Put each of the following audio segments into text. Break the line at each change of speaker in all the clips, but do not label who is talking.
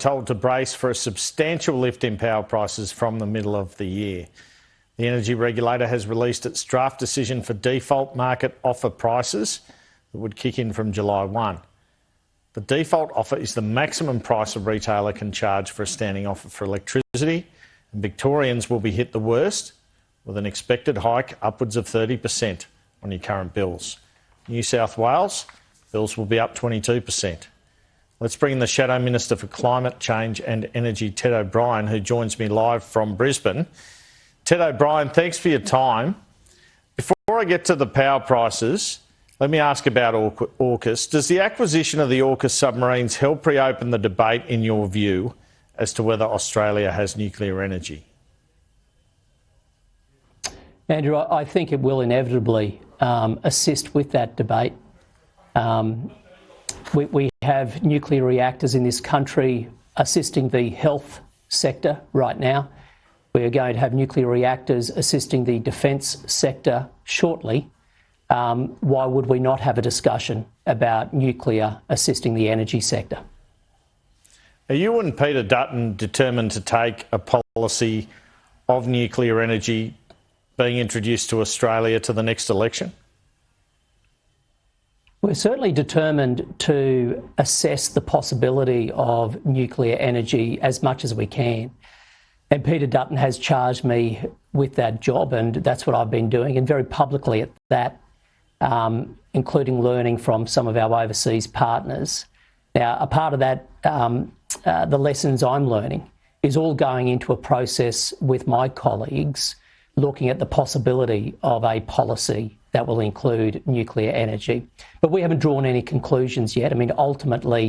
told to brace for a substantial lift in power prices from the middle of the year. The Energy Regulator has released its draft decision for default market offer prices that would kick in from July 1. The default offer is the maximum price a retailer can charge for a standing offer for electricity, and Victorians will be hit the worst, with an expected hike upwards of 30% on your current bills. New South Wales, bills will be up 22%. Let's bring in the Shadow Minister for Climate Change and Energy, Ted O'Brien, who joins me live from Brisbane. Ted O'Brien, thanks for your time. Before I get to the power prices, let me ask about AUKUS. Does the acquisition of the AUKUS submarines help reopen the debate, in your view, as to whether Australia has nuclear energy?
Andrew, I think it will inevitably assist with that debate. We have nuclear reactors in this country assisting the health sector right now. We are going to have nuclear reactors assisting the defence sector shortly. Why would we not have a discussion about nuclear assisting the energy sector?
Are you and Peter Dutton determined to take a policy of nuclear energy being introduced to Australia to the next election?
We're certainly determined to assess the possibility of nuclear energy as much as we can. And Peter Dutton has charged me with that job, and that's what I've been doing, and very publicly at that, including learning from some of our overseas partners. Now, a part of that, the lessons I'm learning, is all going into a process with my colleagues looking at the possibility of a policy that will include nuclear energy. But we haven't drawn any conclusions yet. I mean, ultimately,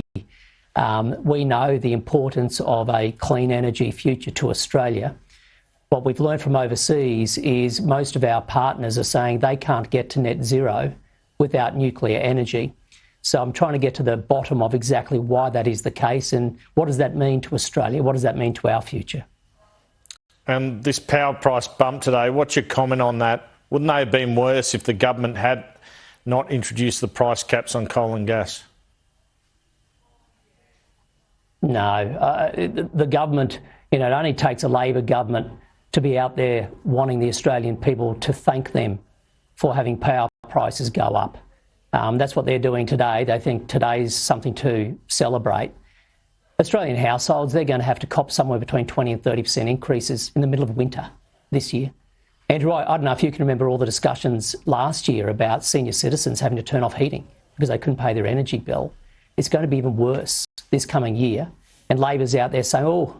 we know the importance of a clean energy future to Australia. What we've learned from overseas is most of our partners are saying they can't get to net zero without nuclear energy. So I'm trying to get to the bottom of exactly why that is the case and what does that mean to Australia? What does that mean to our future?
And this power price bump today, what's your comment on that? Wouldn't they have been worse if the government had not introduced the price caps on coal and gas?
No, the government, it only takes a Labor government to be out there wanting the Australian people to thank them for having power prices go up. That's what they're doing today. They think today's something to celebrate. Australian households, they're going to have to cop somewhere between 20 and 30% increases in the middle of winter this year. Andrew, I don't know if you can remember all the discussions last year about senior citizens having to turn off heating because they couldn't pay their energy bill. It's going to be even worse this coming year. And Labor's out there saying,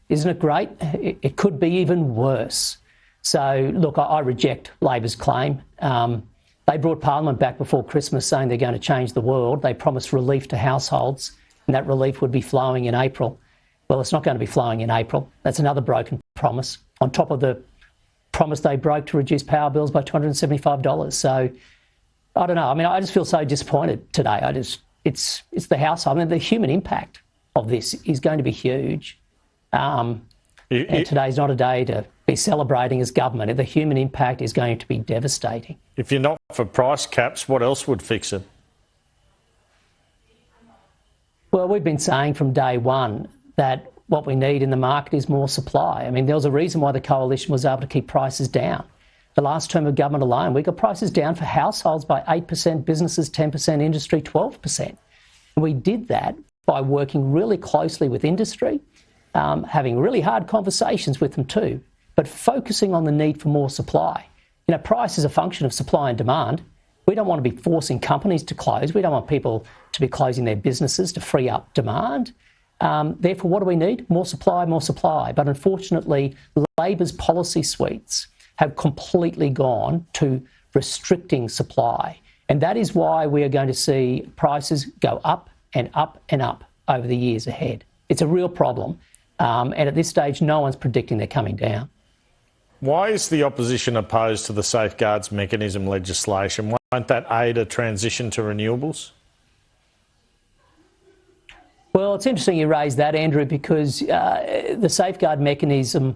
isn't it great? It could be even worse. So, look, I reject Labor's claim. They brought Parliament back before Christmas saying they're going to change the world. They promised relief to households, and that relief would be flowing in April. Well, it's not going to be flowing in April. That's another broken promise, on top of the promise they broke to reduce power bills by $275. So, I don't know. I mean, I just feel so disappointed today. It's the household. I mean, the human impact of this is going to be huge. And today's not a day to be celebrating as government. The human impact is going to be devastating.
If you're not for price caps, what else would fix it?
Well, we've been saying from day one that what we need in the market is more supply. I mean, there was a reason why the coalition was able to keep prices down. The last term of government alone, we got prices down for households by 8%, businesses 10%, industry 12%. And we did that by working really closely with industry, having really hard conversations with them too, but focusing on the need for more supply. Price is a function of supply and demand. We don't want to be forcing companies to close. We don't want people to be closing their businesses to free up demand. Therefore, what do we need? More supply, more supply. But unfortunately, Labor's policy suites have completely gone to restricting supply. And that is why we are going to see prices go up and up and up over the years ahead. It's a real problem. And at this stage, no one's predicting they're coming down.
Why is the opposition opposed to the Safeguards Mechanism legislation? Won't that aid a transition to renewables?
Well, it's interesting you raise that, Andrew, because the Safeguard Mechanism,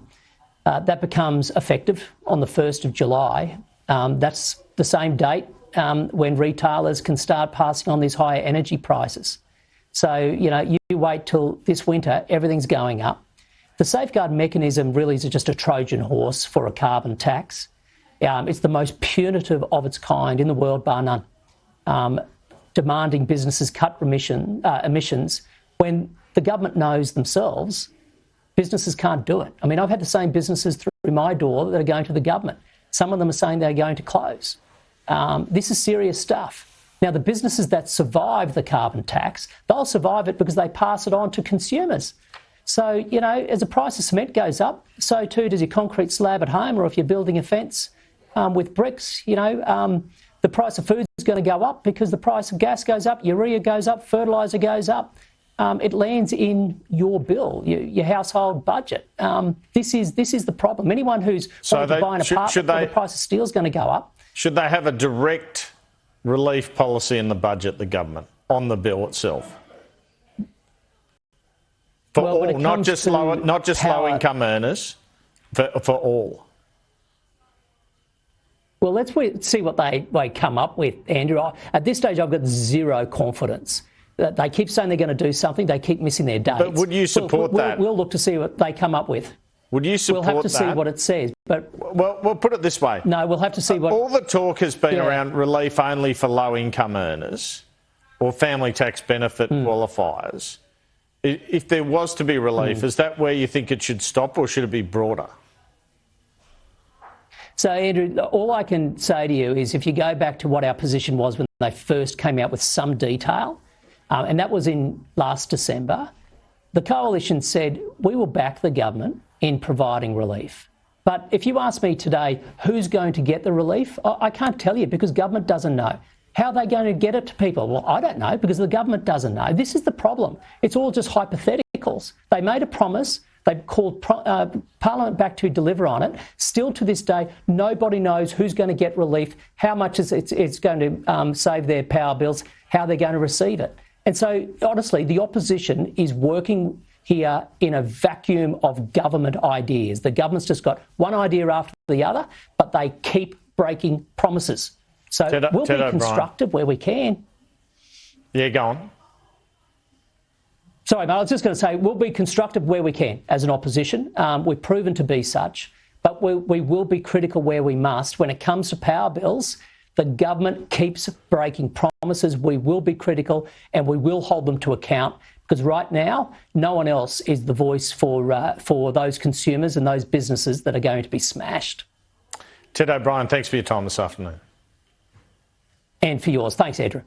that becomes effective on the 1st of July. That's the same date when retailers can start passing on these higher energy prices. So, you wait till this winter, everything's going up. The safeguard mechanism really is just a Trojan horse for a carbon tax. It's the most punitive of its kind in the world, bar none, demanding businesses cut emissions when the government knows themselves businesses can't do it. I mean, I've had the same businesses through my door that are going to the government. Some of them are saying they're going to close. This is serious stuff. Now, the businesses that survive the carbon tax, they'll survive it because they pass it on to consumers. So, you know, as the price of cement goes up, so too does your concrete slab at home, or if you're building a fence with bricks, you know, the price of food is going to go up because the price of gas goes up, urea goes up, fertiliser goes up. It lands in your bill, your household budget. This is the problem. Anyone who's wanting to buy an apartment, the price of steel is going to go up.
Should they have a direct relief policy in the budget, the government, on the bill itself? For all, not just low-income earners, for all.
Well, let's see what they come up with, Andrew. At this stage, I've got zero confidence. They keep saying they're going to do something. They keep missing their dates.
But would you support that?
We'll look to see what they come up with.
Would you support that?
We'll have to see what it says. But
well, we'll put it this way.
No, we'll have to see what...
All the talk has been around relief only for low-income earners or family tax benefit qualifiers. If there was to be relief, is that where you think it should stop, or should it be broader?
So, Andrew, all I can say to you is if you go back to what our position was when they first came out with some detail, and that was in last December, the Coalition said we will back the government in providing relief. But if you ask me today who's going to get the relief, I can't tell you because government doesn't know. How are they going to get it to people? Well, I don't know because the government doesn't know. This is the problem. It's all just hypotheticals. They made a promise. They've called Parliament back to deliver on it. Still to this day, nobody knows who's going to get relief, how much it's going to save their power bills, how they're going to receive it. And so, honestly, the opposition is working here in a vacuum of government ideas. The government's just got one idea after the other, but they keep breaking promises. So we'll be constructive where we can.
Yeah, go on.
Sorry, mate, I was just going to say we'll be constructive where we can as an opposition. We've proven to be such, but we will be critical where we must. When it comes to power bills, the government keeps breaking promises. We will be critical and we will hold them to account because right now, no one else is the voice for those consumers and those businesses that are going to be smashed.
Ted O'Brien, thanks for your time this afternoon.
And for yours. Thanks, Andrew.